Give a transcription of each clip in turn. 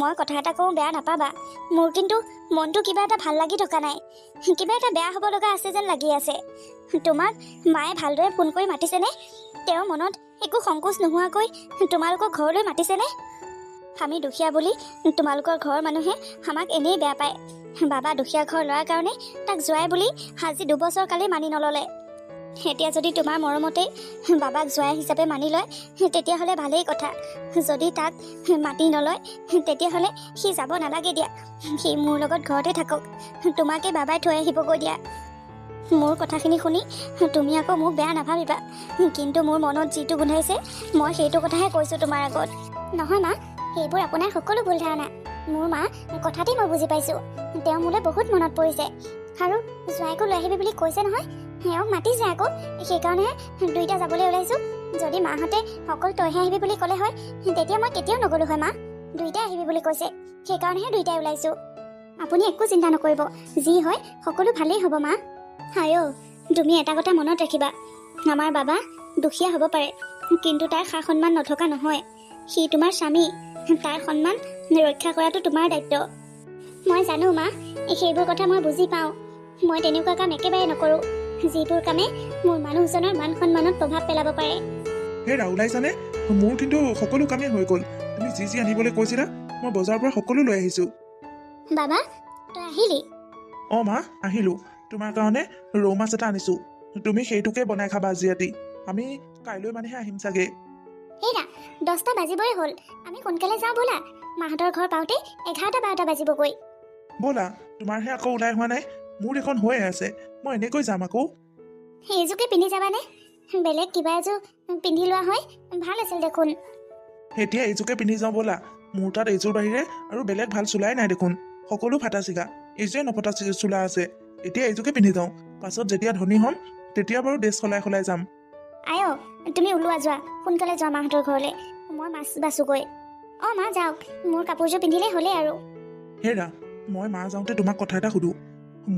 মই কথা এটা কওঁ বেয়া নাপাবা। মোৰ কিন্তু মনটো কিবা এটা ভাল লাগি থকা নাই। কিবা এটা বেয়া হ'ব লগা আছে যেন লাগি আছে। তোমাক মায়ে ভালদৰে ফোন কৰি মাতিছেনে? তেওঁৰ মনত একো সংকোচ নোহোৱাকৈ তোমালোকৰ ঘৰলৈ মাতিছেনে? আমি দুখীয়া বুলি তোমালোকৰ ঘৰৰ মানুহে আমাক এনেই বেয়া পায়। বাবা দুখীয়া ঘৰ ল'ৰাৰ কাৰণে তাক জোৱাই বুলি আজি 2 বছৰ কালি মানি নল'লে। এতিয়া যদি তোমাৰ মৰমতেই বাবাক জোৱাই হিচাপে মানি লয় তেতিয়াহ'লে ভালেই কথা। যদি তাক মাতি নলয় তেতিয়াহ'লে সি যাব নালাগে দিয়া। সি মোৰ লগত ঘৰতে থাকক। তোমাকে বাবাই থৈ আহিবগৈ দিয়া। মোৰ কথাখিনি শুনি তুমি আকৌ মোক বেয়া নাভাবিবা, কিন্তু মোৰ মনত যিটো গোন্ধাইছে মই সেইটো কথাহে কৈছোঁ তোমাৰ আগত। নহয় মা, সেইবোৰ আপোনাৰ সকলো ভুল ধাৰণা। মোৰ মা কথাতেই মই বুজি পাইছোঁ। তেওঁ মোলৈ বহুত মনত পৰিছে আৰু জোৱাইকো লৈ আহিবি বুলি কৈছে নহয়। এওঁক মাতিছে আকৌ, সেইকাৰণেহে দুইটা যাবলৈ ওলাইছোঁ। যদি মাহঁতে অকল তইহে আহিবি বুলি ক'লে হয় তেতিয়া মই কেতিয়াও নগ'লো হয়। মা দুইটাই আহিবি বুলি কৈছে, সেইকাৰণেহে দুইটাই ওলাইছোঁ। আপুনি একো চিন্তা নকৰিব, যি হয় সকলো ভালেই হ'ব মা। আয়ো, তুমি এটা কথা মনত ৰাখিবা, আমাৰ বাবা দুখীয়া হ'ব পাৰে কিন্তু তাৰ সা সন্মান নথকা নহয়। সি তোমাৰ স্বামী, তাৰ সন্মান ৰক্ষা কৰাটো তোমাৰ দায়িত্ব। মই জানো মা, সেইবোৰ কথা মই বুজি পাওঁ। মই তেনেকুৱা কাম একেবাৰে নকৰোঁ যিবোৰ কামে মোৰ মানুহজনৰ মান সন্মানত প্ৰভাৱ পেলাব পাৰে। হেৰা ওলাইছানে? মোৰ কিন্তু সকলো কামেই হৈ গ'ল। তুমি যি যি আনিবলৈ কৈছিলা মই বজাৰৰ পৰা সকলো লৈ আহিছোঁ। বাবা তই আহিলি? অঁ মা, আহিলোঁ। তোমাৰ কাৰণে ৰৌ মাছ এটা আনিছোঁ। তুমি সেইটোকে বনাই খাবা আজি ৰাতি। আমি কাইলৈ মানেহে আহিম চাগে। হেৰা 10টা বাজিবই হ'ল, আমি সোনকালে যাওঁ ব'লা। মাহঁতৰ ঘৰ পাওঁতে 11-12 বাজিবগৈ। ব'লা, তোমাৰহে আকৌ ওলাই হোৱা নাই। মোৰ এখন হৈয়ে আছে, মই এনেকৈ যাম আকৌ। সেইযোৰকে পিন্ধি যাবানে? বেলেগ কিবা এযোৰ পিন্ধি লোৱা হয় ভাল আছিল দেখোন। এতিয়া এইযোৰকে পিন্ধি যাওঁ ব'লা। মোৰ তাত এইযোৰ বাহিৰে আৰু বেলেগ ভাল চোলাই নাই দেখোন। সকলো ফাটা চিগা, এইযোৰে নফটা চোলা আছে। এতিয়া এইযোৰকে পিন্ধি যাওঁ, পাছত যেতিয়া ধনী হ'ম তেতিয়া বাৰু ড্ৰেছ সলাই সলাই যাম। আয়ো তুমি ওলোৱা, যোৱা সোনকালে যোৱা মাহঁতৰ ঘৰলৈ। মই মাছ বাছোগৈ। অঁ মা যাওক, মোৰ কাপোৰযোৰ পিন্ধিলেই হ'লেই আৰু। হেৰা, মই মা যাওঁতে তোমাক কথা এটা সুধোঁ।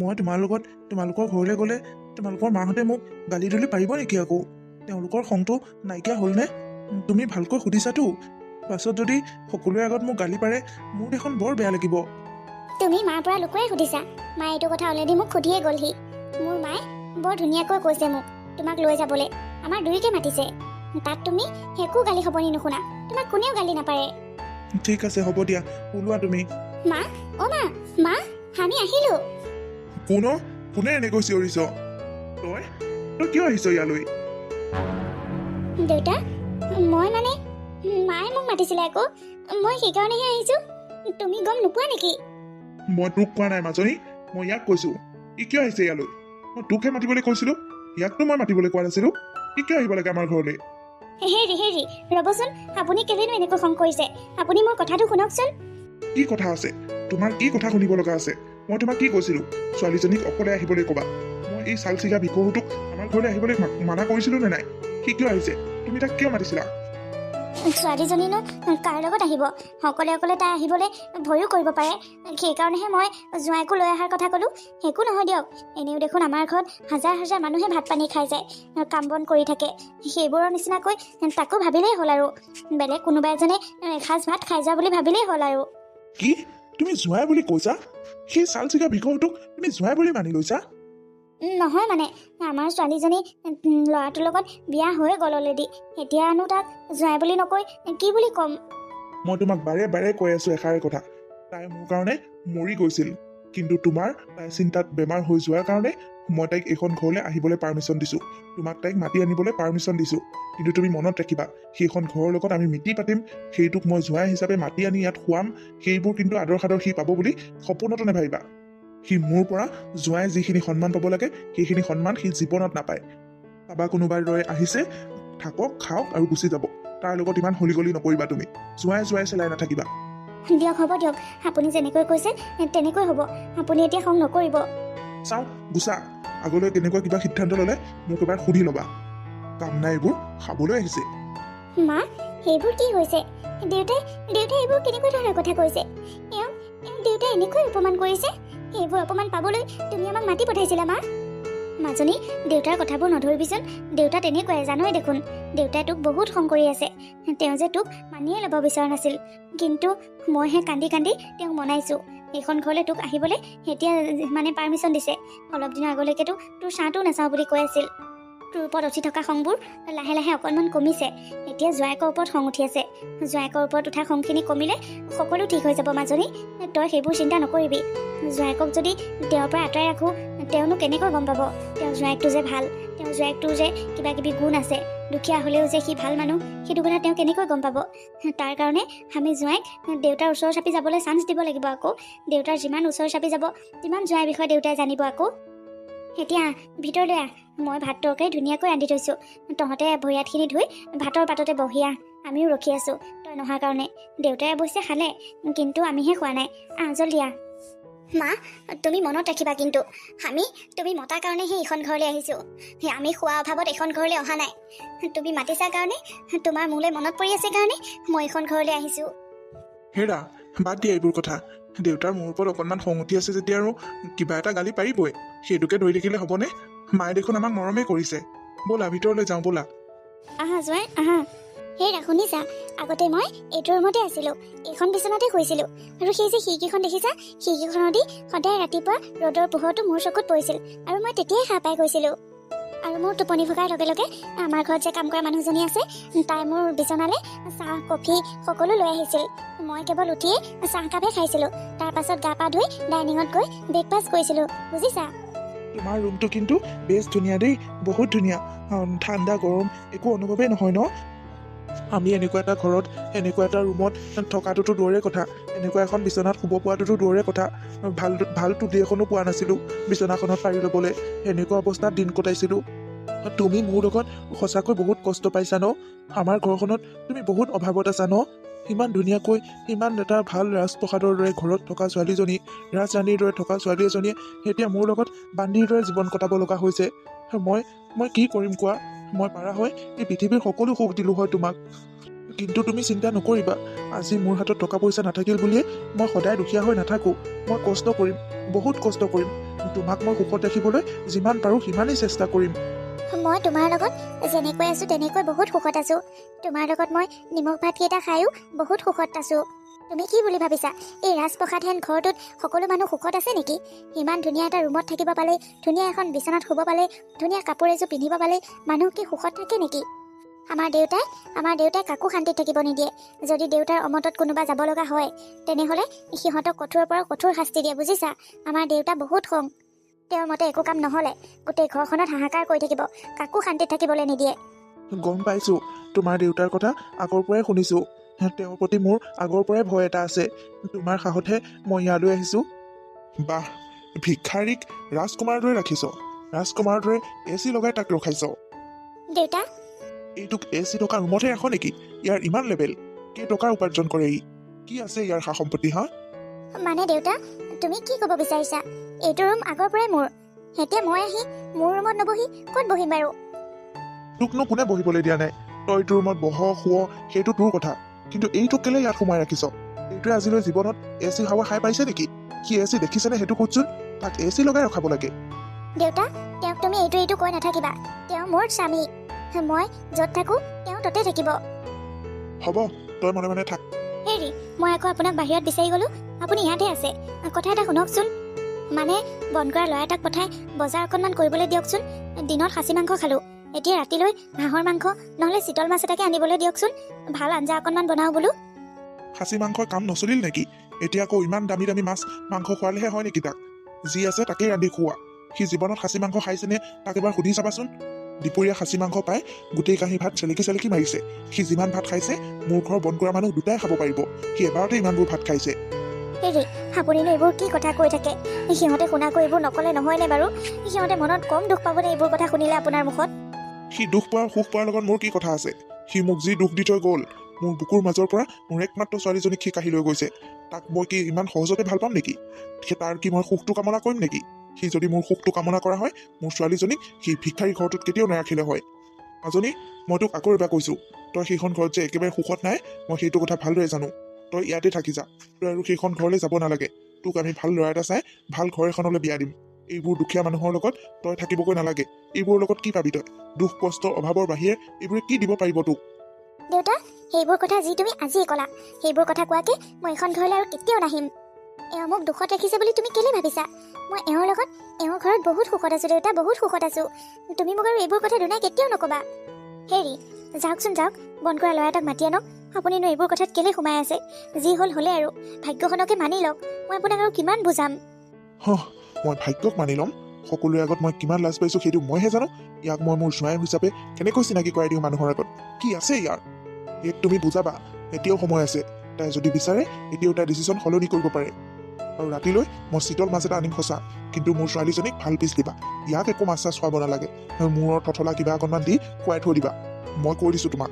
মই তোমাৰ লগত তোমালোকৰ ঘৰলৈ গ'লে তোমালোকৰ মাহঁতে মোক গালি দুলি পাৰিব নেকি আকৌ? তেওঁলোকৰ খংটো নাইকিয়া হ'লনে? তুমি ভালকৈ সুধিছাতো? পাছত যদি সকলোৰে আগত মোক গালি পাৰে মোৰ দেখোন বৰ বেয়া লাগিব। তুমি মাৰ পৰা লুকুৱাই সুধিছা? মায়ে এইটো কথা অলৰেডি মোক সুধিয়ে গ'লহি। মোৰ মায়ে বৰ ধুনীয়াকৈ কৈছে মোক তোমাক লৈ যাবলৈ। আমাৰ দুইকে মাতিছে, তাত তুমি একো গালি খপনি নুশুনা। তোমাক কোনেও গালি নাপাৰে। ঠিক আছে, হ'ব দিয়া, ওলোৱা তুমি। মা, অ' মা, মা আমি আহিলোঁ। কোনে এনেকৈ চিঞৰিছ? তই কিয় আহিছ ইয়ালৈ? দেউতা, মই মানে মায়ে মোক মাতিছিলে আকৌ, মই সেইকাৰণেহে আহিছোঁ। তুমি গম নোপোৱা নেকি? মই তোক কোৱা নাই মাজনী, মই ইয়াক কৈছোঁ। ই কিয় আহিছে ইয়ালৈ? মই তোকহে মাতিবলৈ কৈছিলোঁ, ইয়াকতো মই মাতিবলৈ কোৱা নাছিলোঁ। ই কিয় আহিব লাগে আমাৰ ঘৰলৈ? হেৰি ৰ'বচোন, আপুনি কেলেনো এনেকৈ খং কৰিছে? আপুনি মোৰ কথাটো শুনকচোন। কি কথা আছে? তোমাৰ কি কথা শুনিব লগা আছে? মই তোমাক কি কৈছিলোঁ? ছোৱালীজনীক অকলে আহিবলৈ ক'বা। মই এই চালচিগা ভিকহুটোক আমাৰ ঘৰলৈ আহিবলৈ মানা কৰিছিলোঁ নে নাই? সি কিয় আহিছে? তুমি তাক কিয় মাতিছিলা? ছোৱালীজনীনো কাৰ লগত আহিব? অকলে অকলে তাই আহিবলৈ ভয়ো কৰিব পাৰে। সেইকাৰণেহে মই জোঁৱাইকো লৈ অহাৰ কথা ক'লোঁ। একো নহয় দিয়ক, এনেও দেখোন আমাৰ ঘৰত হাজাৰ হাজাৰ মানুহে ভাত পানী খাই যায়, কাম বন কৰি থাকে। সেইবোৰৰ নিচিনাকৈ তাকো ভাবিলেই হ'ল আৰু। বেলেগ কোনোবা এজনে এসাঁজ ভাত খাই যোৱা বুলি ভাবিলেই হ'ল আৰু। কি? তুমি জোঁৱাই বুলি কৈছা? সেই চালচিগা ভিকহুটোক তুমি জোঁৱাই বুলি মানি লৈছা? নহয় মানে, আমাৰ ছোৱালীজনী ল'ৰাটোৰ লগত বিয়া হৈ গ'ল অলৰেডি। এতিয়ানো তাক জোঁৱাই বুলি নকৈ কি বুলি ক'ম? মই তোমাক বাৰে বাৰে কৈ আছোঁ এষাৰে কথা। তাই মোৰ কাৰণে মৰি গৈছিল, কিন্তু তোমাৰ তাই চিন্তাত বেমাৰ হৈ যোৱাৰ কাৰণে মই তাইক এইখন ঘৰলৈ আহিবলৈ পাৰ্মিশ্যন দিছোঁ। তোমাক তাইক মাতি আনিবলৈ পাৰ্মিশ্যন দিছোঁ। কিন্তু তুমি মনত ৰাখিবা, সেইখন ঘৰৰ লগত আমি মিতি পাতিম, সেইটোক মই জোঁৱাই হিচাপে মাতি আনি ইয়াত খুৱাম, সেইবোৰ কিন্তু আদৰ সাদৰ সি পাব বুলি সপোনতো নাভাবিবা। সি মোৰ পৰা জোঁৱাই যিখিনি সন্মান পাব লাগে সেইখিনি সন্মান সি জীৱনত নাপায়। কাৰোবাৰ কোনোবাৰ দৰে আহিছে, থাকক খাওক আৰু গুচি যাব। তাৰ লগত ইমান হলিগলি নকৰিবা তুমি। জোঁৱাই চেলাই নাথাকিবা। দিয়ক হ'ব দিয়ক, আপুনি যেনেকৈ কৈছে তেনেকৈ হ'ব। আপুনি এতিয়া খং নকৰিব। চাওঁ গুচা, আগলৈ কেনেকুৱা কিবা সিদ্ধান্ত ল'লে মোক এবাৰ সুধি ল'বা। কাম নাই এইবোৰ, খাবলৈ আহিছে। মা, সেইবোৰ কি হৈছে? দেউতাই এইবোৰ কেনেকুৱা ধৰণৰ কথা কৈছে? দেউতাই এনেকৈ অপমান কৰিছে? সেইবোৰ অপমান পাবলৈ তুমি আমাক মাতি পঠাইছিলা মা? মাজনী দেউতাৰ কথাবোৰ নধৰিবিচোন। দেউতা তেনেকুৱাই জানই দেখোন। দেউতাই তোক বহুত খং কৰি আছে। তেওঁ যে তোক মানিয়ে ল'ব বিচৰা নাছিল, কিন্তু মইহে কান্দি কান্দি তেওঁক মনাইছোঁ। এইখন ঘৰলৈ তোক আহিবলৈ এতিয়া মানে পাৰ্মিশ্যন দিছে। অলপ দিনৰ আগলৈকেতো তোৰ চাহটোও নাচাওঁ বুলি কৈ আছিল। তোৰ ওপৰত উঠি থকা খংবোৰ লাহে লাহে অকণমান কমিছে। এতিয়া জোঁৱাইকৰ ওপৰত খং উঠি আছে। জোঁৱাইকৰ ওপৰত উঠা খংখিনি কমিলে সকলো ঠিক হৈ যাব মাজনী। তই সেইবোৰ চিন্তা নকৰিবি। জোঁৱাইকক যদি তেওঁৰ পৰা আঁতৰাই ৰাখোঁ, তেওঁনো কেনেকৈ গম পাব তেওঁৰ জোঁৱাইকটো যে ভাল, তেওঁৰ জোঁৱাইকটোৰ যে কিবা কিবি গুণ আছে, দুখীয়া হ'লেও যে সি ভাল মানুহ, সেইটো কথা তেওঁ কেনেকৈ গম পাব? তাৰ কাৰণে আমি জোঁৱাইক দেউতাৰ ওচৰ চাপি যাবলৈ চান্স দিব লাগিব। আকৌ দেউতাৰ যিমান ওচৰ চাপি যাব, তিমান জোঁৱাইৰ বিষয়ে দেউতাই জানিব। আকৌ এতিয়া ভিতৰলৈ আহ। মই ভাত তৰকাৰী ধুনীয়াকৈ ৰান্ধি থৈছোঁ। তহঁতে ভৰি হাতখিনি ধুই ভাতৰ পাততে বহি আহ। আমিও ৰখি আছোঁ তই নহাৰ কাৰণে। দেউতাই অৱশ্যে খালে, কিন্তু আমিহে খোৱা নাই। জল্দি আহ। মা, তুমি মনত ৰাখিবা কিন্তু, তুমি মতাৰ কাৰণেহে এইখন ঘৰলৈ আহিছোঁ। আমি খোৱা অভাৱত এইখন ঘৰলৈ অহা নাই। তুমি মাতিছা কাৰণে, তোমাৰ মোলৈ মনত পৰি আছে কাৰণে মই এইখন ঘৰলৈ আহিছোঁ। হেৰা, বাদ দিয়া এইবোৰ কথা। দেউতাৰ মোৰ ওপৰত অকণমান খং উঠি আছে যেতিয়া আৰু কিবা এটা গালি পাৰিবই। সেইটোকে ধৰি থাকিলে হ'বনে? মায়ে দেখোন আমাক মৰমেই কৰিছে। ব'লা ভিতৰলৈ যাওঁ ব'লা। আহা জোঁৱাই আহা। হেৰা শুনিছা, আগতে মই এইটো ৰুমতে আছিলোঁ, এইখন বিচনাতে শুইছিলোঁ। আৰু সেই যে খিৰিকীখন দেখিছা, খিৰিকীখনেদি সদায় ৰাতিপুৱা ৰ'দৰ পোহৰটো মোৰ চকুত পৰিছিল, আৰু মই তেতিয়াই সাৰ পাই গৈছিলোঁ। আৰু মোৰ টোপনি ভগাৰ লগে লগে আমাৰ ঘৰত যে কাম কৰা মানুহজনী আছে, তাই মোৰ বিচনালৈ চাহ কফি সকলো লৈ আহিছিল। মই কেৱল উঠিয়েই চাহকাপহে খাইছিলোঁ। তাৰ পাছত গা পা ধুই ডাইনিঙত গৈ ব্ৰেকফাষ্ট কৰিছিলোঁ, বুজিছা? তোমাৰ ৰুমটো কিন্তু বেছ ধুনীয়া দেই, বহুত ধুনীয়া। ঠাণ্ডা গৰম একো অনুভৱেই নহয় ন? আমি এনেকুৱা এটা ঘৰত, এনেকুৱা এটা ৰুমত থকাটোতো দূৰৰে কথা, এনেকুৱা এখন বিচনাত শুব পোৱাটোতো দূৰৰে কথা। ভাল তুলি এখনো পোৱা নাছিলোঁ বিচনাখনত পাৰি ল'বলৈ। এনেকুৱা অৱস্থাত দিন কটাইছিলোঁ। তুমি মোৰ লগত সঁচাকৈ বহুত কষ্ট পাইছা ন? আমাৰ ঘৰখনত তুমি বহুত অভাৱত আছা ন? ইমান ধুনীয়াকৈ, ইমান এটা ভাল ৰাজপ্ৰসাদৰ দৰে ঘৰত থকা ছোৱালীজনী, ৰাজৰাণীৰ দৰে থকা ছোৱালী এজনীয়ে এতিয়া মোৰ লগত বান্দিৰ দৰে জীৱন কটাব লগা হৈছে। মই কি কৰিম কোৱা? মই পাৰা হয় এই পৃথিৱীৰ সকলো সুখ দিলোঁ হয় তোমাক, কিন্তু তুমি চিন্তা নকৰিবা। আজি মোৰ হাতত টকা পইচা নাথাকিল বুলিয়ে মই সদায় দুখীয়া হৈ নাথাকোঁ। মই কষ্ট কৰিম, বহুত কষ্ট কৰিম। তোমাক মই সুখত ৰাখিবলৈ যিমান পাৰোঁ সিমানেই চেষ্টা কৰিম। মই তোমাৰ লগত যেনেকৈ আছোঁ তেনেকৈ বহুত সুখত আছোঁ। তোমাৰ লগত মই নিমখ ভাতকেইটা খায়ো বহুত সুখত আছোঁ। তুমি কি বুলি ভাবিছা, এই ৰাজপ্ৰসাদহেন ঘৰটোত সকলো মানুহ সুখত আছে নেকি? ইমান ধুনীয়া এটা ৰুমত থাকিব পালে, ধুনীয়া এখন বিচনাত শুব পালে, ধুনীয়া কাপোৰ এযোৰ পিন্ধিব পালে মানুহ কি সুখত থাকে নেকি? আমাৰ দেউতাই কাকো শান্তিত থাকিব নিদিয়ে। যদি দেউতাৰ অমতত কোনোবা যাব লগা হয়, তেনেহ'লে সিহঁতক কঠোৰৰ পৰা কঠোৰ শাস্তি দিয়ে, বুজিছা? আমাৰ দেউতা বহুত খং। তেওঁৰ মতে একো কাম নহ'লে গোটেই ঘৰখনত হাহাকাৰ কৰি থাকিব, কাকো শান্তিত থাকিবলৈ নিদিয়ে। গম পাইছোঁ, তোমাৰ দেউতাৰ কথা আগৰ পৰাই শুনিছোঁ। তেওঁৰ প্ৰতি মোৰ আগৰ পৰাই ভয় এটা আছে। তোমাৰ সাহতহে মই ইয়ালৈ আহিছোঁ। বাহ, ভিক্ষাৰীক ৰাজকুমাৰৰ দৰে ৰাখিছ। ৰাজকুমাৰৰ দৰে AC লগাই তাক ৰখাইছ। দেউতা, এইটোক AC থকা ৰুমতহে ৰাখ নেকি? ইয়াৰ ইমান লেবেল? কেইটকাৰ উপাৰ্জন কৰে ই? কি আছে ইয়াৰ সা সম্পত্তি? হা মানে দেউতা, তুমি কি ক'ব বিচাৰিছা? এইটো ৰুম আগৰ পৰাই মোৰ। এতিয়া মই আহি মোৰ ৰুমত নবহি ক'ত বহিম বাৰু? তোকনো কোনে বহিবলৈ দিয়া নাই? তই এইটো ৰুমত বহ শুৱ, সেইটো তোৰ কথা, কিন্তু এইটোক কেলে ইয়াত সোমাই ৰাখিছ? এইটোৱে আজিলৈ জীৱনত AC হাৱা খাই পাইছে নেকি? সি AC দেখিছেনে সেইটো সোধচোন? তাক AC লগাই ৰখাব লাগে। দেউতা, তেওঁক তুমি এইটো কৈ নাথাকিবা। তেওঁ মোৰ স্বামী। মই য'ত থাকোঁ তেওঁ ততে থাকিব। হ'ব, তই মনে মনে থাক। হেৰি, মই আকৌ আপোনাক বাহিৰত বিচাৰি গ'লোঁ, আপুনি ইয়াতে আছে। কথা এটা শুনকচোন। মানে বন্ধ কৰা ল'ৰা এটাক পঠাই বজাৰ অকণমান কৰিবলৈ দিয়কচোন। দিনত খাচী মাংস খালোঁ, এতিয়া ৰাতিলৈ হাঁহৰ মাংস নহ'লে চিতল মাছ এটাকে আনিবলৈ দিয়কচোন। ভাল আঞ্জা অকণমান বনাওঁ বোলো। খাচী মাংসৰ কাম নচলিল নেকি? এতিয়া আকৌ ইমান দামী দামী মাছ মাংস খোৱালেহে হয় নেকি তাক? যি আছে তাকেই ৰান্ধি খুওৱা। সি জীৱনত খাচী মাংস খাইছেনে তাক এবাৰ সুধি চাবাচোন। দুপৰীয়া খাচী মাংস পাই গোটেই কাঁহী ভাত চেলেকি মাৰিছে। সি যিমান ভাত খাইছে মোৰ ঘৰৰ বন্ধ কৰা মানুহ দুটাই খাব পাৰিব। সি এবাৰতে ইমানবোৰ ভাত খাইছে। হেৰি, আপুনিনো এইবোৰ কি কথা কৈ থাকে? সিহঁতে শুনাকৈ এইবোৰ নক'লে নহয়নে বাৰু? সিহঁতে মনত কম দুখ পাবনে এইবোৰ কথা শুনিলে আপোনাৰ মুখত? সি দুখ পোৱাৰ সুখ পোৱাৰ লগত মোৰ কি কথা আছে? সি মোক যি দুখ দি থৈ গ'ল, মোৰ বুকুৰ মাজৰ পৰা মোৰ একমাত্ৰ ছোৱালীজনীক সি কাঢ়ি লৈ গৈছে। তাক মই কি ইমান সহজতে ভাল পাম নেকি? তাৰ কি মই সুখটো কামনা কৰিম নেকি? সি যদি মোৰ সুখটো কামনা কৰা হয়, মোৰ ছোৱালীজনীক সি ভিক্ষাৰী ঘৰটোত কেতিয়াও নাৰাখিলে হয়। মাজনী, মই তোক আকৌ এবাৰ কৈছোঁ, তই সেইখন ঘৰত যে একেবাৰে সুখত নাই, মই সেইটো কথা ভালদৰে জানো। তই ইয়াতে থাকি যা। তই আৰু সেইখন ঘৰলৈ যাব নালাগে। তোক আমি ভাল ল'ৰা এটা চাই ভাল ঘৰ এখনলৈ বিয়া দিম। এইবোৰ দুখীয়া মানুহৰ লগত তই থাকিবগৈ নালাগে। এইবোৰৰ লগত কি পাবি তই? দুখ কষ্ট অভাৱৰ বাহিৰে এইবোৰে কি দিব পাৰিব তোক? দেউতা, সেইবোৰ কথা যি তুমি আজিয়ে ক'লা, সেইবোৰ কথা কোৱাকে মই এইখন ঘৰলৈ আৰু কেতিয়াও নাহিম। এওঁ মোক দুখত ৰাখিছে বুলি তুমি কেলে ভাবিছা? মই এওঁৰ লগত এওঁৰ ঘৰত বহুত সুখত আছোঁ দেউতা, বহুত সুখত আছোঁ। তুমি মোক আৰু এইবোৰ কথা দুনাই কেতিয়াও নক'বা। হেৰি, যাওকচোন যাওক, বন্ধ কৰা ল'ৰা এটাক মাতি আনক। আপুনিনো এইবোৰ কথাত কেলে সোমাই আছে? যি হ'ল হ'লে আৰু, ভাগ্যখনকে মানি লওক। মই আপোনাক আৰু কিমান বুজাম? মই ভাগ্যক মানি ল'ম? সকলোৰে আগত মই কিমান লাজ পাইছোঁ সেইটো মইহে জানো। ইয়াক মই মোৰ জোঁৱাই হিচাপে কেনেকৈ চিনাকি কৰাই দিওঁ মানুহৰ আগত? কি আছে ইয়াৰ? ইয়াক তুমি বুজাবা, এতিয়াও সময় আছে। তাই যদি বিচাৰে এতিয়াও তাইৰ ডিচিশ্যন সলনি কৰিব পাৰে। আৰু ৰাতিলৈ মই চিতল মাছ এটা আনিম সঁচা, কিন্তু মোৰ ছোৱালীজনীক ভাল পিচ দিবা। ইয়াক একো মাছ চাছ খুৱাব নালাগে, আৰু মূৰৰ থঠলা কিবা অকণমান দি খুৱাই থৈ দিবা। মই কৈ দিছোঁ তোমাক।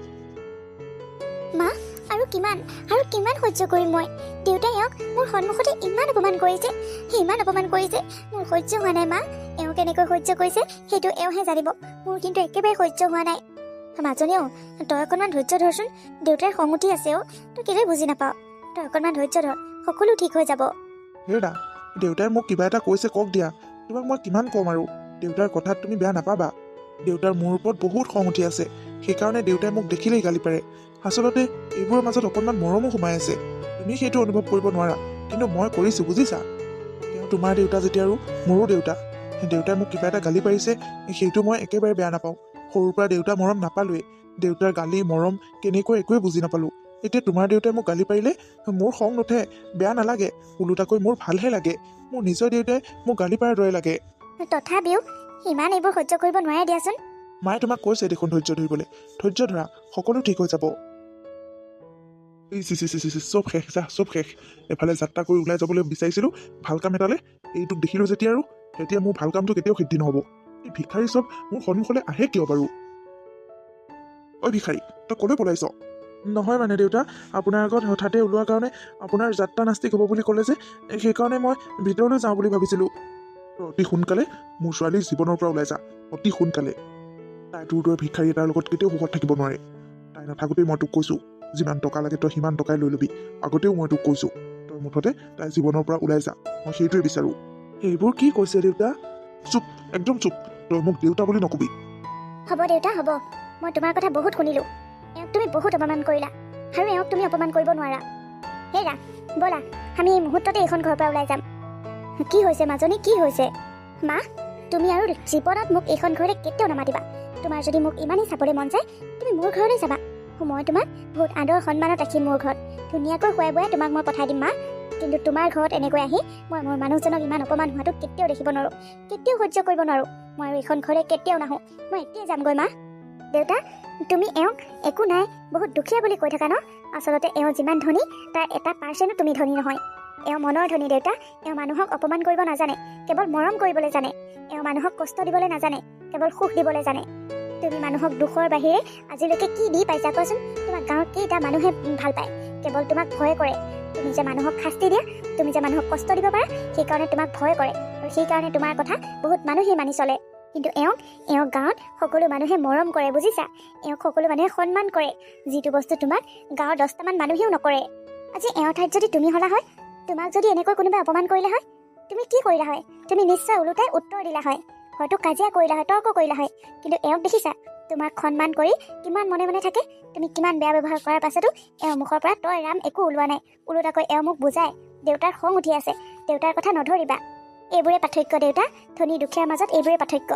মা, আৰু কিমান সহ্য কৰিম মই? দেউতাই এওঁক মোৰ সন্মুখতে ইমান অপমান কৰিছে, মোৰ সহ্য হোৱা নাই মা। এওঁ কেনেকৈ সহ্য কৰিছে সেইটো এওঁহে জানিব। মোৰ কিন্তু একেবাৰে সহ্য হোৱা নাই। মাজনীও, তই অকণমান ধৈৰ্য ধৰচোন। দেউতাৰ খং উঠি আছে অ', তই কেলে বুজি নাপাৱ? তই অকণমান ধৈৰ্য ধৰ, সকলো ঠিক হৈ যাব। হেৰা, দেউতাই মোক কিবা এটা কৈছে কওক দিয়া। তোমাক মই কিমান ক'ম আৰু? দেউতাৰ কথাত তুমি বেয়া নাপাবা। দেউতাৰ মোৰ ওপৰত বহুত খং উঠি আছে, সেইকাৰণে দেউতাই মোক দেখিলেই গালি পাৰে। আচলতে এইবোৰৰ মাজত অকণমান মৰমো সোমাই আছে। তুমি সেইটো অনুভৱ কৰিব নোৱাৰা, কিন্তু মই কৰিছোঁ, বুজিছা? তেওঁ তোমাৰ দেউতা যেতিয়া আৰু মোৰো দেউতা। দেউতাই মোক কিবা এটা গালি পাৰিছে, সেইটো মই একেবাৰে বেয়া নাপাওঁ। সৰুৰ পৰা দেউতা মৰম নাপালোৱেই। দেউতাৰ গালি মৰম কেনেকৈ একোৱে বুজি নাপালোঁ। এতিয়া তোমাৰ দেউতাই মোক গালি পাৰিলে মোৰ খং নুঠে, বেয়া নালাগে। ওলোটাকৈ মোৰ ভালহে লাগে। মোৰ নিজৰ দেউতাই মোক গালি পাৰাৰ দৰে লাগে। তথাপিও ইমান এইবোৰ সহ্য কৰিব নোৱাৰে দিয়াচোন। মায়ে তোমাক কৈছে দেখোন ধৈৰ্য ধৰিবলৈ। ধৈৰ্য ধৰা, সকলো ঠিক হৈ যাব। চব শেষ যা, চব শেষ। এফালে যাত্ৰা কৰি ওলাই যাবলৈ বিচাৰিছিলোঁ ভাল কাম এটালে, এইটোক দেখিলোঁ যেতিয়া আৰু তেতিয়া মোৰ ভাল কামটো কেতিয়াও সিদ্ধি নহ'ব। এই ভিক্ষাৰী চব মোৰ সন্মুখলৈ আহে কিয় বাৰু? ঐ ভিক্ষাৰী, তই ক'লৈ পলাইছ? নহয় মানে দেউতা, আপোনাৰ আগত হঠাতে ওলোৱাৰ কাৰণে আপোনাৰ যাত্ৰা নাস্তিক হ'ব বুলি ক'লে যে, সেইকাৰণে মই ভিতৰলৈ যাওঁ বুলি ভাবিছিলোঁ। অতি সোনকালে মোৰ ছোৱালীৰ জীৱনৰ পৰা ওলাই যা, অতি সোনকালে। তাই তোৰ দৰে ভিক্ষাৰী এটাৰ লগত কেতিয়াও সুখত থাকিব নোৱাৰে। তাই নাথাকোঁতেই মই তোক কৈছোঁ, যিমান টকা লাগে তই সিমান টকাই লৈ ল'বি। আগতেও মই তোক কৈছোঁ, তই মুঠতে তাই জীৱনৰ পৰা ওলাই যা, মই সেইটোৱে বিচাৰোঁ। এইবোৰ কি কৈছে দেউতা? চুপ, একদম চুপ। তই মোক দেউতা বুলি নকবি। হ'ব দেউতা, হ'ব। মই তোমাৰ কথা বহুত শুনিলোঁ। এওঁক তুমি বহুত অপমান কৰিলা, আৰু এওঁক তুমি অপমান কৰিব নোৱাৰা। হেৰা, ব'লা, আমি এই মুহূৰ্ততে এইখন ঘৰৰ পৰা ওলাই যাম। কি হৈছে মাজনী, কি হৈছে? মা, তুমি আৰু জীৱনত মোক এইখন ঘৰলৈ কেতিয়াও নামাতিবা। তোমাৰ যদি মোক ইমানেই চাবলৈ মন যায়, তুমি মোৰ ঘৰলৈ যাবা। মই তোমাক বহুত আদৰ সন্মানত ৰাখিম মোৰ ঘৰত। ধুনীয়াকৈ খুৱাই বুৱাই তোমাক মই পঠাই দিম মা। কিন্তু তোমাৰ ঘৰত এনেকৈ আহি মই মোৰ মানুহজনক ইমান অপমান হোৱাটো কেতিয়াও দেখিব নোৱাৰোঁ, কেতিয়াও সহ্য কৰিব নোৱাৰোঁ। মই আৰু এইখন ঘৰলৈ কেতিয়াও নাহোঁ। মই এতিয়াই যামগৈ মা। দেউতা, তুমি এওঁক একো নাই, বহুত দুখীয়া বুলি কৈ থাকা ন? আচলতে এওঁ যিমান ধনী, তাৰ এটা পাৰ্চেণ্টো তুমি ধনী নহয়। এওঁ মনৰ ধনী দেউতা। এওঁ মানুহক অপমান কৰিব নাজানে, কেৱল মৰম কৰিবলৈ জানে। এওঁ মানুহক কষ্ট দিবলৈ নাজানে, কেৱল সুখ দিবলৈ জানে। তুমি মানুহক দুখৰ বাহিৰে আজিলৈকে কি দি পাইছা কোৱাচোন? তোমাক গাঁৱত কেইটা মানুহে ভাল পায়, কেৱল তোমাক ভয় কৰে। তুমি যে মানুহক শাস্তি দিয়া, তুমি যে মানুহক কষ্ট দিব পাৰা, সেইকাৰণে তোমাক ভয় কৰে, আৰু সেইকাৰণে তোমাৰ কথা বহুত মানুহেই মানি চলে। কিন্তু এওঁক গাঁৱত সকলো মানুহে মৰম কৰে, বুজিছা? এওঁক সকলো মানুহে সন্মান কৰে, যিটো বস্তু তোমাক গাঁৱৰ 10টামান মানুহেও নকৰে। আজি এওঁৰ ঠাইত যদি তুমি হ'লা হয়, তোমাক যদি এনেকৈ কোনোবাই অপমান কৰিলে হয়, তুমি কি কৰিলা হয়? তুমি নিশ্চয় ওলোটাই উত্তৰ দিলা হয়, হয়তো কাজিয়া কৰিলা হয়, তৰ্ক কৰিলা হয়। কিন্তু এওঁক দেখিছা, তোমাক সন্মান কৰি কিমান মনে মনে থাকে। তুমি কিমান বেয়া ব্যৱহাৰ কৰাৰ পাছতো এওঁৰ মুখৰ পৰা তই ৰাম একো ওলোৱা নাই। ওলোটাকৈ এওঁ মোক বুজায়, দেউতাৰ খং উঠি আছে, দেউতাৰ কথা নধৰিবা। এইবোৰে পাৰ্থক্য দেউতা, ধনী দুখীয়াৰ মাজত এইবোৰে পাৰ্থক্য।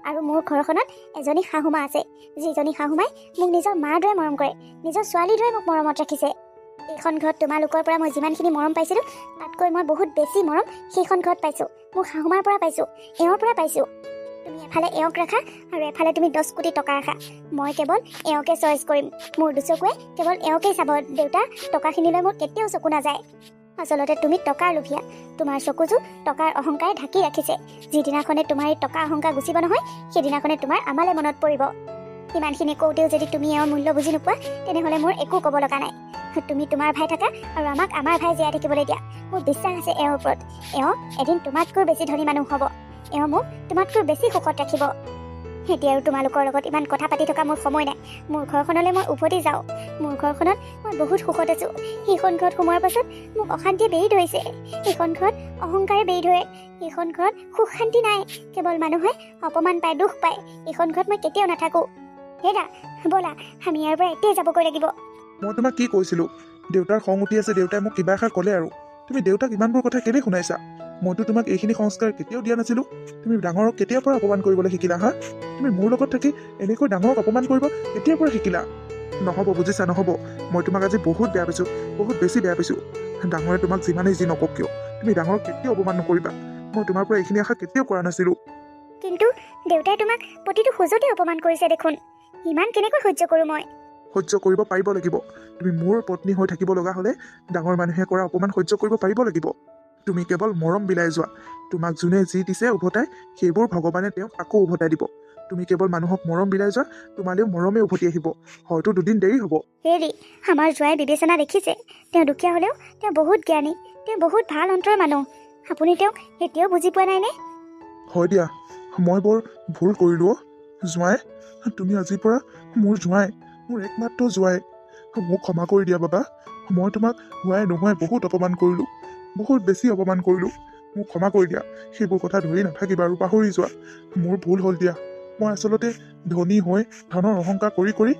আৰু মোৰ ঘৰখনত এজনী শাহুমা আছে, যিজনী শাহুমাই মোক নিজৰ মাৰ দৰে মৰম কৰে, নিজৰ ছোৱালীৰ দৰে মোক মৰমত ৰাখিছে। এইখন ঘৰত তোমালোকৰ পৰা মই যিমানখিনি মৰম পাইছিলোঁ, তাতকৈ মই বহুত বেছি মৰম সেইখন ঘৰত পাইছোঁ। মোৰ শাহুমাৰ পৰা পাইছোঁ, এওঁৰ পৰা পাইছোঁ। তুমি এফালে এওঁক ৰাখা, আৰু এফালে তুমি 10 কোটি টকা ৰাখা। মই কেৱল এওঁকে চইচ কৰিম। মোৰ দুচকুৱে কেৱল এওঁকেই চাব দেউতা। টকাখিনিলৈ মোৰ কেতিয়াও চকু নাযায়। আচলতে তুমি টকাৰ লোভীয়া, তোমাৰ চকুযোৰ টকাৰ অহংকাৰে ঢাকি ৰাখিছে। যিদিনাখনে তোমাৰ এই টকা অহংকাৰ গুচিব নহয়, সেইদিনাখনে তোমাৰ আমালে মনত পৰিব। ইমানখিনি কওঁতেও যদি তুমি এওঁৰ মূল্য বুজি নোপোৱা, তেনেহ'লে মোৰ একো ক'ব লগা নাই। তুমি তোমাৰ ভাই থাকা, আৰু আমাক আমাৰ ভাই জীয়াই থাকিবলৈ দিয়া। মোৰ বিশ্বাস আছে এওঁৰ ওপৰত। এওঁ এদিন তোমাতকৈ বেছি ধনী মানুহ হ'ব। এওঁ মোক তোমাতকৈ বেছি সুখত ৰাখিব। এতিয়া আৰু তোমালোকৰ লগত ইমান কথা পাতি থকা মোৰ সময় নাই। মোৰ ঘৰখনলৈ মই উভতি যাওঁ। মোৰ ঘৰখনত মই বহুত সুখত আছোঁ। সেইখন ঘৰত সোমোৱাৰ পাছত মোক অশান্তিয়ে বেৰি ধৰিছে। সেইখন ঘৰত অহংকাৰে বেৰি ধৰে। সেইখন ঘৰত সুখ শান্তি নাই, কেৱল মানুহে অপমান পায়, দুখ পায়। এইখন ঘৰত মই কেতিয়াও নাথাকোঁ। হেৰা, ব'লা আমি ইয়াৰ পৰা এতিয়াই যাবগৈ লাগিব। মই তোমাক কি কৈছিলোঁ? দেউতাৰ খং উঠি আছে, দেউতাই মোক কিবা এষাৰ ক'লে আৰু তুমি দেউতাক ইমানবোৰ কথা কেলেই শুনাইছা? মইতো তোমাক এইখিনি সংস্কাৰ কেতিয়াও দিয়া নাছিলোঁ। তুমি ডাঙৰক কেতিয়াৰ পৰা অপমান কৰিবলৈ শিকিলা হা? তুমি মোৰ লগত থাকি এনেকৈ ডাঙৰক অপমান কৰিব কেতিয়াৰ পৰা শিকিলা? নহ'ব, বুজিছা, নহ'ব। মই তোমাক আজি বহুত বেয়া পাইছোঁ, বহুত বেছি বেয়া পাইছোঁ। ডাঙৰে তোমাক যিমানেই যি নকওক কিয় তুমি ডাঙৰক কেতিয়াও অপমান নকৰিবা। মই তোমাৰ পৰা এইখিনি আশা কেতিয়াও কৰা নাছিলোঁ। কিন্তু দেউতাই তোমাক প্ৰতিটো খোজতে অপমান কৰিছে দেখোন। ইমান কেনেকৈ সহ্য কৰোঁ মই? সহ্য কৰিব পাৰিব লাগিব। তুমি মোৰ পত্নী হৈ থাকিব লগা হ'লে ডাঙৰ মানুহে কৰা অপমান সহ্য কৰিব পাৰিব লাগিব। তুমি কেৱল মৰম বিলাই যোৱা। তোমাক যোনে যি দিছে উভতাই, সেইবোৰ ভগৱানে তেওঁক আকৌ উভতাই দিব। তুমি কেৱল মানুহক মৰম বিলাই যোৱা, তোমালৈও মৰমে উভতি আহিব। হয়তো দুদিন দেৰি হ'ব। হেৰি, আমাৰ জোঁৱাই বিবেচনা দেখিছে। তেওঁ দুখীয়া হ'লেও তেওঁ বহুত জ্ঞানী, তেওঁ বহুত ভাল অন্তৰৰ মানুহ। আপুনি তেওঁক এতিয়াও বুজি পোৱা নাইনে? হয় দিয়া, মই বৰ ভুল কৰিলোঁ। জোঁৱাই, তুমি আজিৰ পৰা মোৰ জোঁৱাই, মোৰ একমাত্ৰ জোঁৱাই। মোক ক্ষমা কৰি দিয়া বাবা। মই তোমাক হোৱাই নোহোৱাই বহুত অপমান কৰিলোঁ, বহুত বেছি অপমান কৰিলোঁ। মোক ক্ষমা কৰি দিয়া। সেইবোৰ কথা ধৰি নাথাকিবা আৰু পাহৰি যোৱা। মোৰ ভুল হ'ল দিয়া। মই আচলতে ধনী হৈ ধনৰ অহংকাৰ কৰি কৰি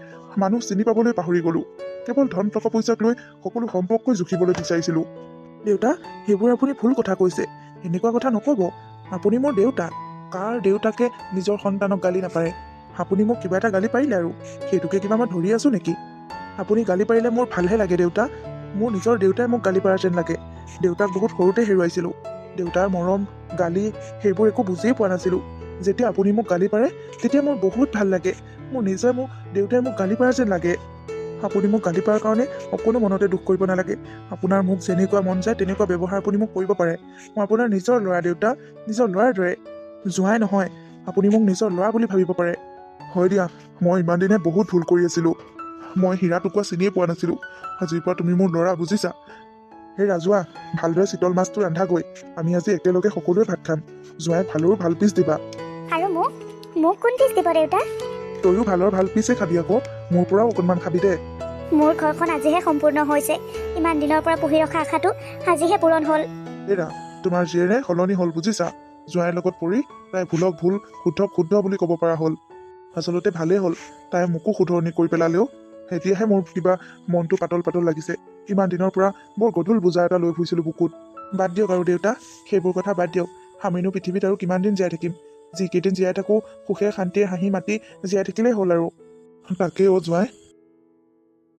মানুহ চিনি পাবলৈ পাহৰি গ'লোঁ। কেৱল ধন টকা পইচাক লৈ সকলো সম্পৰ্কই জুখিবলৈ বিচাৰিছিলোঁ। দেউতা, সেইবোৰ আপুনি ভুল কথা কৈছে। এনেকুৱা কথা নক'ব। আপুনি মোৰ দেউতা। কাৰ দেউতাকে নিজৰ সন্তানক গালি নাপাৰে? আপুনি মোক কিবা এটা গালি পাৰিলে আৰু সেইটোকে কিবা মই ধৰি আছোঁ নেকি? আপুনি গালি পাৰিলে মোৰ ভালহে লাগে দেউতা। মোৰ নিজৰ দেউতাই মোক গালি পাৰা যেন লাগে। দেউতাক বহুত সৰুতে হেৰুৱাইছিলোঁ। দেউতাৰ মৰম, গালি সেইবোৰ একো বুজিয়ে পোৱা নাছিলোঁ। যেতিয়া আপুনি মোক গালি পাৰে তেতিয়া মোৰ বহুত ভাল লাগে। মোৰ দেউতাই মোক গালি পাৰা যেন লাগে। আপুনি মোক গালি পাৰাৰ কাৰণে অকণো মনতে দুখ কৰিব নালাগে। আপোনাৰ মোক যেনেকুৱা মন যায় তেনেকুৱা ব্যৱহাৰ আপুনি মোক কৰিব পাৰে। মই আপোনাৰ নিজৰ ল'ৰা দেউতা, নিজৰ ল'ৰাৰ দৰে। জোঁৱাই নহয়, আপুনি মোক নিজৰ ল'ৰা বুলি ভাবিব পাৰে। হয় দিয়া, মই ইমান দিনে বহুত ভুল কৰি আছিলোঁ। মই হীৰা টুকুৰা চিনিয়ে পোৱা নাছিলোঁ। আজিৰ পৰা তুমি মোৰ ল'ৰা, বুজিছা? সেই ৰাজুৱা, ভালদৰে চিতল মাছটো ৰান্ধাগৈ। আমি আজি একেলগে সকলোৱে ভাত খাম। জোঁৱাইক ভালৰো ভাল পিচ দিবা। আৰু মোক কোন পিচ দিব দেউতা? তয়ো ভালৰ ভাল পিচে খাবি আকৌ। মোৰ পৰাও অকণমান খাবি দে। মোৰ ঘৰখন আজিহে সম্পূৰ্ণ হৈছে। ইমান দিনৰ পৰা পুহি ৰখা আশাটো আজিহে পূৰণ হ'ল। এৰা, তোমাৰ জীয়েৰে সলনি হ'ল, বুজিছা? জোঁৱাইৰ লগত পৰি তাই ভুলক ভুল, শুদ্ধক শুদ্ধ বুলি ক'ব পৰা হ'ল। আচলতে ভালেই হ'ল, তাই মোকো শুধৰণি কৰি পেলালেও। এতিয়াহে মোৰ কিবা মনটো পাতল পাতল লাগিছে। ইমান দিনৰ পৰা বৰ গধুৰ বোজা এটা লৈ ফুৰিছিলোঁ বুকুত। বাদ দিয়ক আৰু দেউতা, সেইবোৰ কথা বাদ দিয়ক। আমিনো পৃথিৱীত আৰু কিমান দিন জীয়াই থাকিম? যিকেইদিন জীয়াই থাকোঁ সুখে শান্তিয়ে হাঁহি মাতি জীয়াই থাকিলেই হ'ল আৰু। তাকেই জোঁৱাই,